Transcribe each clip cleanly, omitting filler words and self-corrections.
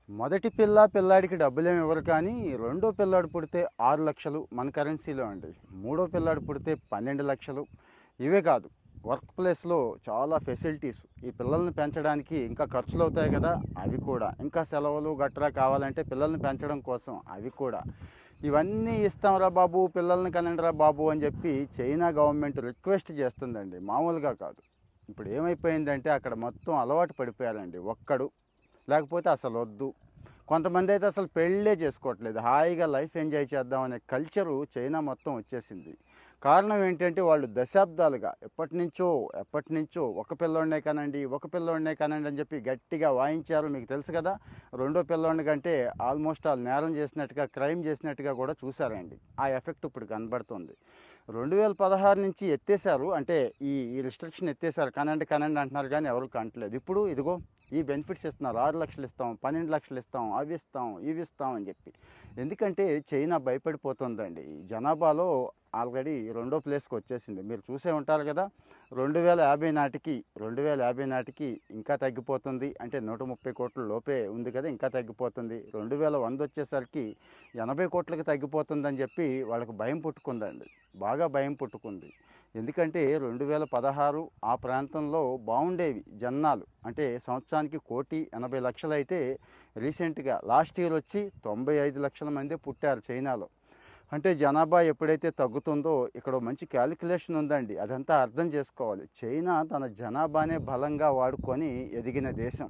మొదటి పిల్లాడికి డబ్బులేమి ఇవ్వరు కానీ, రెండో పిల్లాడు పుడితే 6,00,000 మన కరెన్సీలో అండి. మూడో పిల్లాడు పుడితే 12,00,000. ఇవే కాదు, వర్క్ ప్లేస్‌లో చాలా ఫెసిలిటీస్. ఈ పిల్లల్ని పెంచడానికి ఇంకా ఖర్చులవుతాయి కదా! అవి కూడా. ఇంకా సెలవులు గట్రా కావాలంటే పిల్లల్ని పెంచడం కోసం అవి కూడా. ఇవన్నీ ఇస్తాంరా బాబు, పిల్లల్ని కనండిరా బాబు అని చెప్పి చైనా గవర్నమెంట్ రిక్వెస్ట్ చేస్తుందండి. మామూలుగా కాదు. ఇప్పుడు ఏమైపోయిందంటే అక్కడ మొత్తం అలవాటు పడిపోయారండి. ఒక్కడు లేకపోతే అసలొద్దు. కొంతమందైతే అసలు పెళ్ళే చేసుకోవట్లేదు. హాయిగా లైఫ్ ఎంజాయ్ చేద్దాం అనే కల్చరు చైనా మొత్తం వచ్చేసింది. కారణం ఏంటంటే వాళ్ళు దశాబ్దాలుగా ఎప్పటినుంచో ఒక పిల్లోడినే కనండి, ఒక పిల్లోడినే కనండి అని చెప్పి గట్టిగా వాయించారు. మీకు తెలుసు కదా! రెండో పిల్లోడిని కంటే ఆల్మోస్ట్ ఆల్ నేరం చేసినట్టుగా, క్రైమ్ చేసినట్టుగా కూడా చూసారండి. ఆ ఎఫెక్ట్ ఇప్పుడు కనబడుతుంది. 2016 నుంచి ఎత్తేసారు. అంటే ఈ రిస్ట్రిక్షన్ ఎత్తేసారు. కనండి, కనండి అంటున్నారు కానీ ఎవరు కంటలేదు. ఇప్పుడు ఇదిగో ఈ బెనిఫిట్స్ ఇస్తున్నారు. 6,00,000 ఇస్తాం, 12,00,000 ఇస్తాం, అవి ఇస్తాం, ఇవి ఇస్తాం అని చెప్పి. ఎందుకంటే చైనా భయపడిపోతుందండి. జనాభాలో ఆల్రెడీ రెండో ప్లేస్కి వచ్చేసింది. మీరు చూసే ఉంటారు కదా! 2050 నాటికి ఇంకా తగ్గిపోతుంది. అంటే 130 కోట్ల లోపే ఉంది కదా! ఇంకా తగ్గిపోతుంది. 2100 వచ్చేసరికి 80 కోట్లకి తగ్గిపోతుందని చెప్పి వాళ్ళకి భయం పుట్టుకుందండి. బాగా భయం పుట్టుకుంది. ఎందుకంటే 2016 ఆ ప్రాంతంలో బాగుండేవి జన్నాలు. అంటే సంవత్సరానికి 1,80,00,000 అయితే రీసెంట్గా లాస్ట్ ఇయర్ వచ్చి 95,00,000 మందే పుట్టారు చైనాలో. అంటే జనాభా ఎప్పుడైతే తగ్గుతుందో ఇక్కడ మంచి క్యాలిక్యులేషన్ ఉందండి. అదంతా అర్థం చేసుకోవాలి. చైనా తన జనాభానే బలంగా వాడుకొని ఎదిగిన దేశం.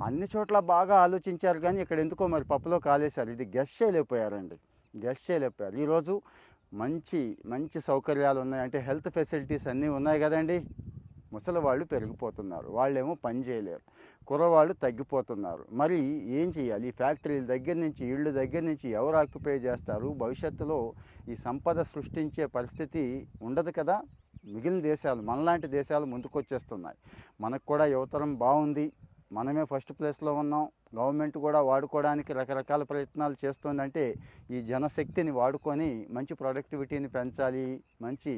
అన్ని చోట్ల బాగా ఆలోచించారు కానీ ఇక్కడ ఎందుకో మరి పప్పులో కాలేశారు. ఇది గెస్ చేయలేకపోయారండి. గెస్ చేయలేకపోయారు. ఈరోజు మంచి మంచి సౌకర్యాలు ఉన్నాయి. అంటే హెల్త్ ఫెసిలిటీస్ అన్నీ ఉన్నాయి కదండి. ముసలివాళ్ళు పెరిగిపోతున్నారు. వాళ్ళేమో పని చేయలేరు. కుర్రవాళ్ళు తగ్గిపోతున్నారు. మరి ఏం చేయాలి? ఈ ఫ్యాక్టరీల దగ్గర నుంచి, ఇళ్ళు దగ్గర నుంచి ఎవరు ఆక్యుపై చేస్తారు? భవిష్యత్తులో ఈ సంపద సృష్టించే పరిస్థితి ఉండదు కదా! మిగిలిన దేశాలు, మనలాంటి దేశాలు ముందుకొచ్చేస్తున్నాయి. మనకు కూడా యువతరం బాగుంది. మనమే ఫస్ట్ ప్లేస్లో ఉన్నాం. గవర్నమెంట్ కూడా వాడుకోవడానికి రకరకాల ప్రయత్నాలు చేస్తుందంటే ఈ జనశక్తిని వాడుకొని మంచి ప్రొడక్టివిటీని పెంచాలి, మంచి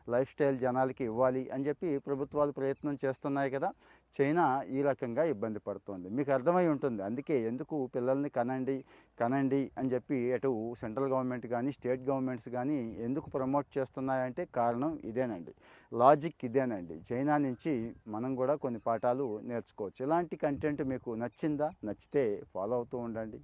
లైఫ్ స్టైల్ జనాలకి ఇవ్వాలి అని చెప్పి ప్రభుత్వాలు ప్రయత్నం చేస్తున్నాయి కదా. చైనా ఈ రకంగా ఇబ్బంది పడుతుంది. మీకు అర్థమై ఉంటుంది. అందుకే ఎందుకు పిల్లల్ని కనండి, కనండి అని చెప్పి అటు సెంట్రల్ గవర్నమెంట్ కానీ, స్టేట్ గవర్నమెంట్స్ కానీ ఎందుకు ప్రమోట్ చేస్తున్నాయంటే కారణం ఇదేనండి. లాజిక్ ఇదేనండి. చైనా నుంచి మనం కూడా కొన్ని పాఠాలు నేర్చుకోవచ్చు. ఇలాంటి కంటెంట్ మీకు నచ్చిందా? నచ్చితే ఫాలో అవుతూ ఉండండి.